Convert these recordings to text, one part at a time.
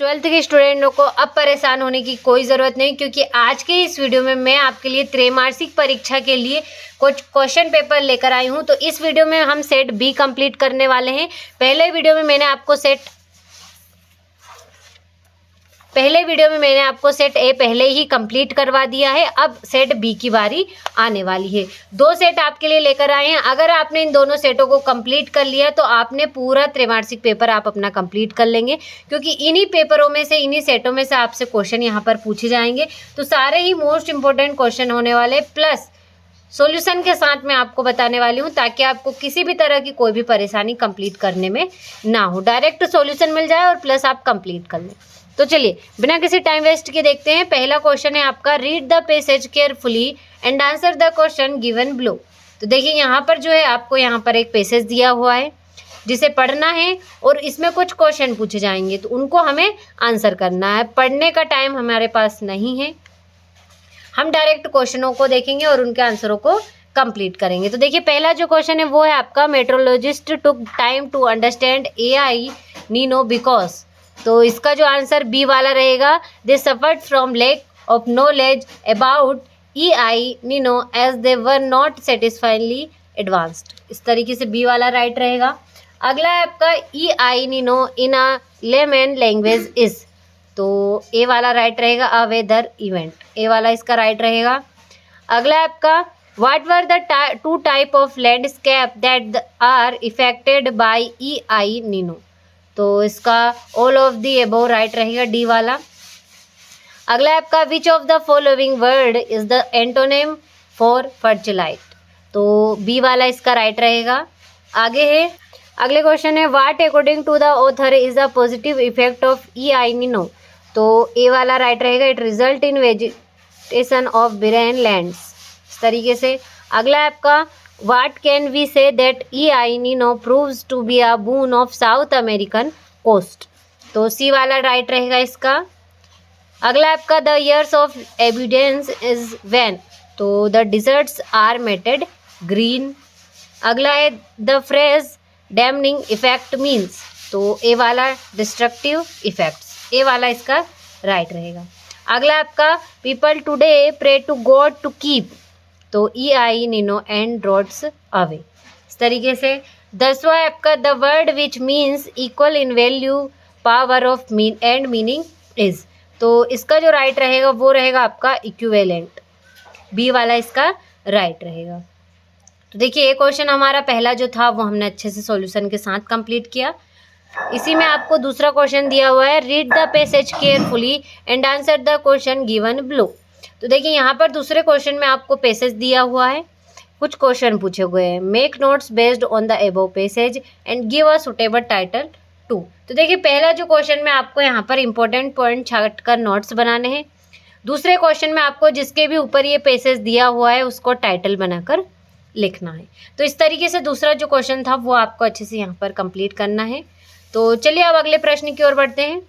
Twelfth के स्टूडेंटों को अब परेशान होने की कोई ज़रूरत नहीं, क्योंकि आज के इस वीडियो में मैं आपके लिए त्रैमासिक परीक्षा के लिए कुछ क्वेश्चन पेपर लेकर आई हूं। तो इस वीडियो में हम सेट बी कंप्लीट करने वाले हैं। पहले वीडियो में मैंने आपको सेट ए पहले ही कंप्लीट करवा दिया है। अब सेट बी की बारी आने वाली है। दो सेट आपके लिए लेकर आए हैं। अगर आपने इन दोनों सेटों को कंप्लीट कर लिया तो आपने पूरा त्रैमासिक पेपर आप अपना कंप्लीट कर लेंगे, क्योंकि इन्हीं पेपरों में से, इन्हीं सेटों में से आपसे क्वेश्चन यहाँ पर पूछे जाएंगे। तो सारे ही मोस्ट इंपॉर्टेंट क्वेश्चन होने वाले, प्लस सॉल्यूशन के साथ मैं आपको बताने वाली हूँ, ताकि आपको किसी भी तरह की कोई भी परेशानी कंप्लीट करने में ना हो। डायरेक्ट सॉल्यूशन मिल जाए और प्लस आप कंप्लीट कर लें। तो चलिए बिना किसी टाइम वेस्ट के देखते हैं। पहला क्वेश्चन है आपका, read the passage carefully and answer the question given below. तो देखिए यहाँ पर जो है आपको यहाँ पर एक पैसेज दिया हुआ है जिसे पढ़ना है और इसमें कुछ क्वेश्चन पूछे जाएंगे, तो उनको हमें आंसर करना है। पढ़ने का टाइम हमारे पास नहीं है, हम डायरेक्ट क्वेश्चनों को देखेंगे और उनके आंसरों को कंप्लीट करेंगे। तो देखिए पहला जो क्वेश्चन है वो है आपका, meteorologist took time to understand El Nino because. तो इसका जो आंसर बी वाला रहेगा, they suffered from lack of knowledge about El Nino as they were not satisfactorily advanced. इस तरीके से बी वाला राइट रहेगा। अगला है आपका, AI Nino in a layman language is. तो ए वाला राइट रहेगा, अ वेदर इवेंट। ए वाला इसका राइट रहेगा। अगला है आपका, what were the two type of landscape that are affected by El Nino. तो इसका all of the above right रहेगा, डी वाला। अगला है आपका, which of the following word is the antonym for fertility. तो बी वाला इसका राइट रहेगा। आगे है, अगले क्वेश्चन है, what according to the author is the positive effect of El Nino. तो ए वाला राइट रहेगा, it result in vegetation of barren lands. इस तरीके से। अगला है आपका, what can we say that El Nino proves to be a boon of South American coast. तो सी वाला राइट रहेगा इसका। अगला है आपका, the years of evidence is when. तो the deserts are mated green. अगला है, द फ्रेज डैमनिंग इफेक्ट मीन्स। तो ए वाला डिस्ट्रक्टिव इफेक्ट्स। ए वाला इसका राइट रहेगा। अगला आपका, people today pray to God to keep. तो El Nino and droughts away. इस तरीके से। 10वां है आपका, the word which means equal in value power of mean and meaning is. तो इसका जो राइट रहेगा वो रहेगा आपका इक्विवेलेंट। बी वाला इसका राइट रहेगा। तो देखिए ये क्वेश्चन हमारा पहला जो था वो हमने अच्छे से सॉल्यूशन के साथ कंप्लीट किया। इसी में आपको दूसरा क्वेश्चन दिया हुआ है, read the passage carefully and answer the question given below. तो देखिए यहाँ पर दूसरे क्वेश्चन में आपको पैसेज दिया हुआ है, कुछ क्वेश्चन पूछे हुए हैं। Make notes based on the above passage and give a suitable title to. तो देखिए पहला जो क्वेश्चन में आपको यहाँ पर इंपॉर्टेंट पॉइंट छाट कर नोट्स बनाने हैं। दूसरे क्वेश्चन में आपको जिसके भी ऊपर ये पैसेज दिया हुआ है उसको टाइटल बनाकर लिखना है। तो इस तरीके से दूसरा जो क्वेश्चन था वो आपको अच्छे से यहाँ पर कंप्लीट करना है। तो चलिए अब अगले प्रश्न की ओर बढ़ते हैं।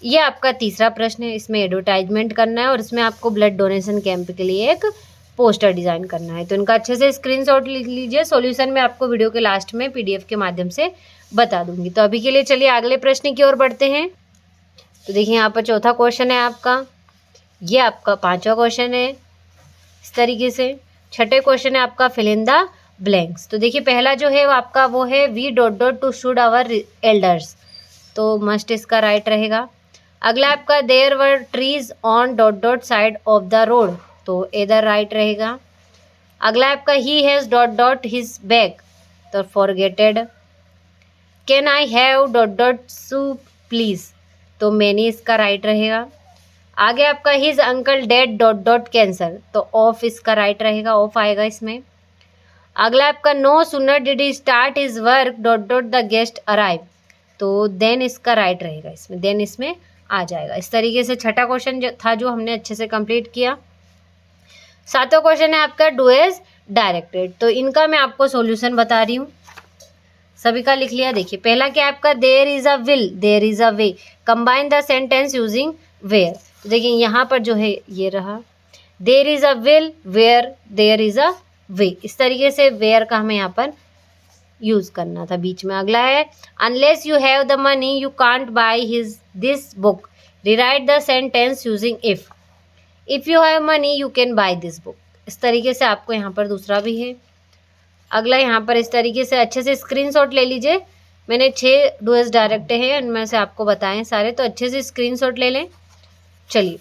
ये आपका तीसरा प्रश्न है, इसमें एडवर्टाइजमेंट करना है और इसमें आपको ब्लड डोनेशन कैंप के लिए एक पोस्टर डिज़ाइन करना है। तो इनका अच्छे से स्क्रीनशॉट लिख लीजिए। सॉल्यूशन में आपको वीडियो के लास्ट में पीडीएफ के माध्यम से बता दूंगी। तो अभी के लिए चलिए अगले प्रश्न की ओर बढ़ते हैं। तो देखिए यहाँ पर चौथा क्वेश्चन है आपका, ये आपका पांचवा क्वेश्चन है इस तरीके से। छठे क्वेश्चन है आपका, फिल इन द ब्लैंक्स। तो देखिए पहला जो है आपका वो है, we dot dot to should our elders. तो मस्ट इसका राइट रहेगा। अगला आपका, there were trees on dot dot side of the road. तो इधर राइट रहेगा। अगला आपका, he has dot dot his bag. तो forgetted. Can I have dot dot soup please. तो मैनी इसका राइट रहेगा। आगे आपका, his uncle dead dot dot cancer. तो ऑफ इसका राइट रहेगा, ऑफ आएगा इसमें। अगला आपका, no sooner did he start his work dot dot the guest arrive. तो देन इसका राइट रहेगा, इसमें देन इसमें आ जाएगा। इस तरीके से छठा क्वेश्चन जो था जो हमने अच्छे से कंप्लीट किया। सातवां क्वेश्चन है आपका, डू एज डायरेक्टेड। तो इनका मैं आपको सॉल्यूशन बता रही हूँ, सभी का लिख लिया। देखिए पहला क्या आपका, there is a will there is a way, combine the sentence using where. तो देखिए यहाँ पर जो है ये रहा, there is a will where there is a way. इस तरीके से वेयर का हमें यहाँ पर यूज करना था बीच में। अगला है unless you have the money you can't by this book, rewrite the sentence using if you have money you can by this book. इस तरीके से आपको यहाँ पर दूसरा भी है। अगला यहाँ पर इस तरीके से अच्छे से स्क्रीनशॉट ले लीजिए। मैंने 6 डुएस डायरेक्ट हैं, उनमें से आपको बताएं सारे, तो अच्छे से स्क्रीनशॉट ले लें। चलिए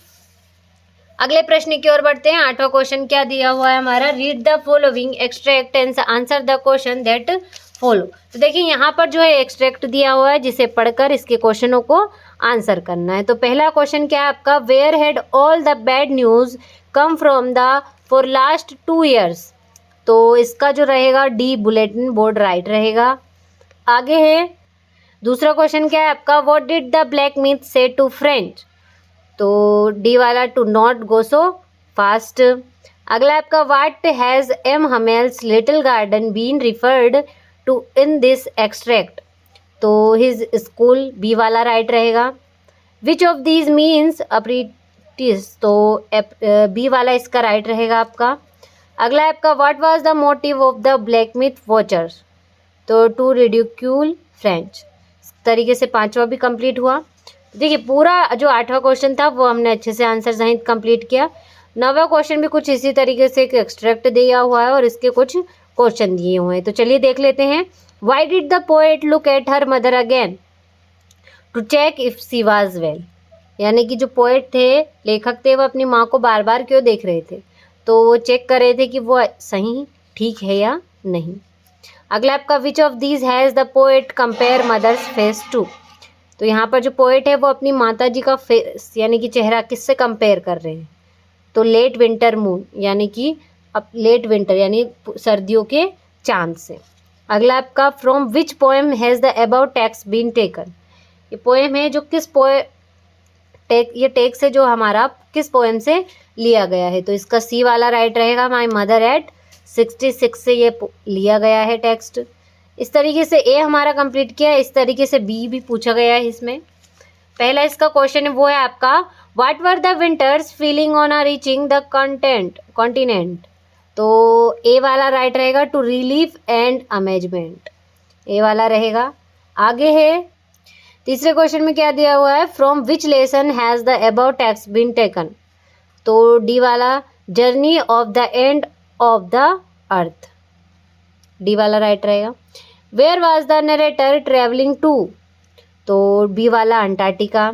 अगले प्रश्न की ओर बढ़ते हैं। 8वां क्वेश्चन क्या दिया हुआ है हमारा, read the following extract and answer the question that follow. तो देखिए यहाँ पर जो है एक्सट्रैक्ट दिया हुआ है, जिसे पढ़कर इसके क्वेश्चनों को आंसर करना है। तो पहला क्वेश्चन क्या है आपका, where had all the bad news come from the for last 2 years। तो इसका जो रहेगा डी बुलेटिन बोर्ड राइट रहेगा। आगे है दूसरा क्वेश्चन क्या है आपका, what did the blacksmith say to French. तो डी वाला to not go so fast. अगला आपका what has M Hummel's little garden been referred to in this extract. तो हिज स्कूल, बी वाला राइट रहेगा। Which of these means apprentice, तो B वाला इसका राइट रहेगा आपका। अगला है आपका what was the motive of the black myth watchers. तो टू रिडिक्यूल फ्रेंच। इस तरीके से 5वां भी कंप्लीट हुआ। देखिए पूरा जो 8वां क्वेश्चन था वो हमने अच्छे से आंसर सहित कंप्लीट किया। 9वां क्वेश्चन भी कुछ इसी तरीके से एक एक्सट्रैक्ट दिया हुआ है और इसके कुछ क्वेश्चन दिए हुए हैं। तो चलिए देख लेते हैं। Why did the poet look at her mother again to check if she was well. यानी कि जो पोएट थे, लेखक थे, वो अपनी माँ को बार बार क्यों देख रहे थे, तो वो चेक कर रहे थे कि वो सही ठीक है या नहीं। अगला आपका which of these has the poet compare mother's face to. तो यहाँ पर जो पोएट है वो अपनी माता जी का फेस यानी कि चेहरा किससे कंपेयर कर रहे हैं, तो लेट विंटर मून यानी कि अब लेट विंटर यानी सर्दियों के चांद से। अगला आपका from which poem has the about text been taken. ये पोएम है जो किस ये टेक्स्ट है जो हमारा किस पोएम से लिया गया है। तो इसका सी वाला राइट रहेगा, माई मदर एट 66 से ये लिया गया है टेक्स्ट। इस तरीके से ए हमारा कंप्लीट किया। इस तरीके से बी भी पूछा गया है इसमें। पहला इसका क्वेश्चन है वो है आपका what were the winters feeling on reaching the continent. तो ए वाला राइट रहेगा, टू रिलीफ एंड अमेजमेंट, ए वाला रहेगा। आगे है तीसरे क्वेश्चन में क्या दिया हुआ है, from which lesson has the above text been taken. तो डी वाला journey of the end of the earth, D वाला राइट रहेगा। Where was the narrator travelling to. तो बी वाला Antarctica.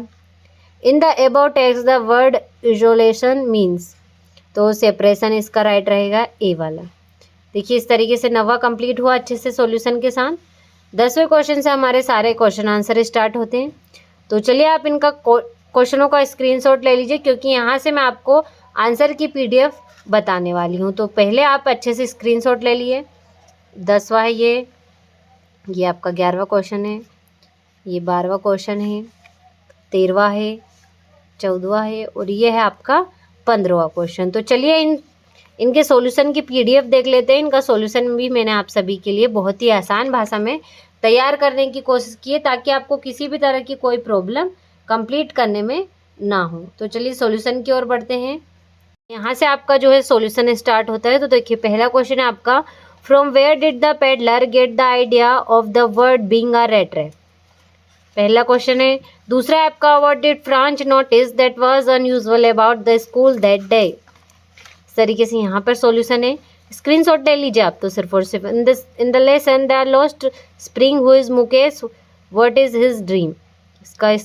In the above text the word isolation means. तो separation इसका right रहेगा, A वाला। देखिए इस तरीके से 9वां कंप्लीट हुआ अच्छे से सॉल्यूशन के साथ। 10वें क्वेश्चन से हमारे सारे क्वेश्चन आंसर स्टार्ट होते हैं। तो चलिए आप इनका क्वेश्चनों का स्क्रीनशॉट ले लीजिए, क्योंकि यहाँ से मैं आपको आंसर की PDF बताने वाली हूँ। तो पहले आप अच्छे से स्क्रीनशॉट ले लिए। 10वां है ये आपका 11वां क्वेश्चन है, ये 12वां क्वेश्चन है, 13वां है, 14वां है और ये है आपका 15वां क्वेश्चन। तो चलिए इनके सॉल्यूशन की PDF देख लेते हैं। इनका सॉल्यूशन भी मैंने आप सभी के लिए बहुत ही आसान भाषा में तैयार करने की कोशिश की है, ताकि आपको किसी भी तरह की कोई प्रॉब्लम कंप्लीट करने में ना हो। तो चलिए सॉल्यूशन की ओर बढ़ते हैं। यहाँ से आपका जो है सॉल्यूशन स्टार्ट होता है। तो देखिए पहला क्वेश्चन है आपका from where did the pedlar get the idea of the word being a rate rat. पहला क्वेश्चन है। दूसरा है आपका what did Franz notice that was unusual about the school that day. इस तरीके से यहाँ पर सॉल्यूशन है। स्क्रीनशॉट ले लीजिए आप तो सिर्फ और सिर्फ। In the lesson the lost spring who is Mukesh what is his dream. इसका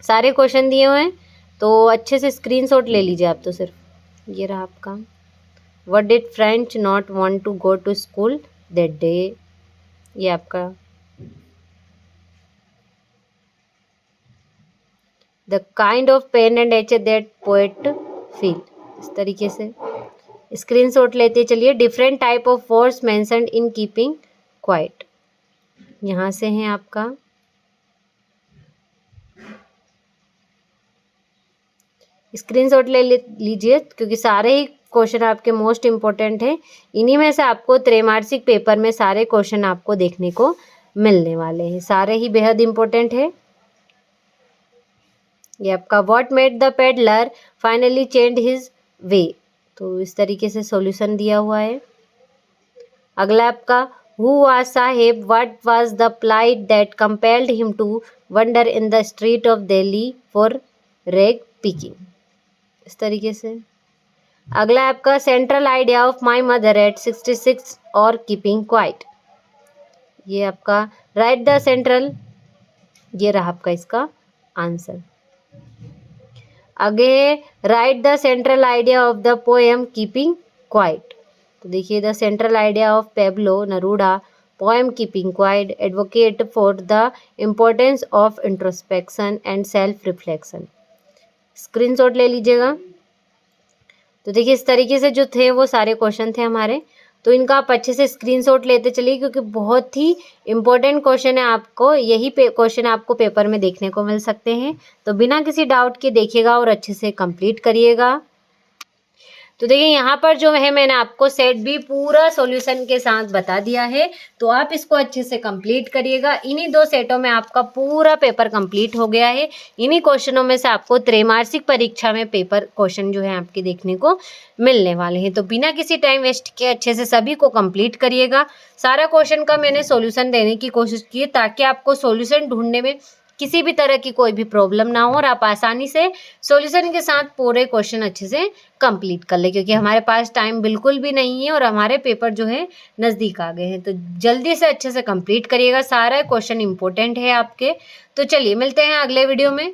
सारे क्वेश्चन दिए हुए हैं, तो अच्छे से स्क्रीनशॉट ले लीजिए आप तो सिर्फ। ये रहा आपका what did Franz not want to go to school that day, ये आपका the kind of pain and ache that poet feel. इस तरीके से स्क्रीनशॉट लेते चलिए। Different type of words mentioned in keeping quiet, यहाँ से हैं आपका। स्क्रीनशॉट ले लीजिए, क्योंकि सारे ही क्वेश्चन आपके मोस्ट इम्पोर्टेंट हैं। इन्हीं में से आपको त्रैमासिक पेपर में सारे क्वेश्चन आपको देखने को मिलने वाले हैं, सारे ही बेहद इम्पोर्टेंट है। ये आपका what made the peddler finally change his way. तो इस तरीके से सॉल्यूशन दिया हुआ है। अगला आपका who was Saheb, what was the plight that compelled him to wander in the street of Delhi for rag picking, इस तरीके से। अगला आपका central idea of my mother at 66 और कीपिंग क्वाइट, ये आपका राइट द सेंट्रल, ये रहा आपका इसका आंसर। आगे write the central idea of the poem keeping quiet, तो देखिए the central idea of Pablo Neruda poem keeping quiet advocate for the importance of introspection and self reflection, screenshot ले लीजिएगा। तो देखिए इस तरीके से जो थे वो सारे क्वेश्चन थे हमारे, तो इनका आप अच्छे से स्क्रीनशॉट लेते चलिए क्योंकि बहुत ही इंपॉर्टेंट क्वेश्चन है, आपको यही क्वेश्चन आपको पेपर में देखने को मिल सकते हैं। तो बिना किसी डाउट के देखिएगा और अच्छे से कंप्लीट करिएगा। तो देखिए यहाँ पर जो है मैंने आपको सेट बी पूरा सॉल्यूशन के साथ बता दिया है, तो आप इसको अच्छे से कंप्लीट करिएगा। इन्हीं 2 सेटों में आपका पूरा पेपर कंप्लीट हो गया है। इन्हीं क्वेश्चनों में से आपको त्रैमासिक परीक्षा में पेपर क्वेश्चन जो है आपके देखने को मिलने वाले हैं। तो बिना किसी टाइम वेस्ट के अच्छे से सभी को कंप्लीट करिएगा। सारा क्वेश्चन का मैंने सॉल्यूशन देने की कोशिश की ताकि आपको सॉल्यूशन ढूंढने में किसी भी तरह की कोई भी प्रॉब्लम ना हो और आप आसानी से सॉल्यूशन के साथ पूरे क्वेश्चन अच्छे से कंप्लीट कर ले, क्योंकि हमारे पास टाइम बिल्कुल भी नहीं है और हमारे पेपर जो है नज़दीक आ गए हैं। तो जल्दी से अच्छे से कंप्लीट करिएगा, सारा क्वेश्चन इंपॉर्टेंट है आपके। तो चलिए मिलते हैं अगले वीडियो में।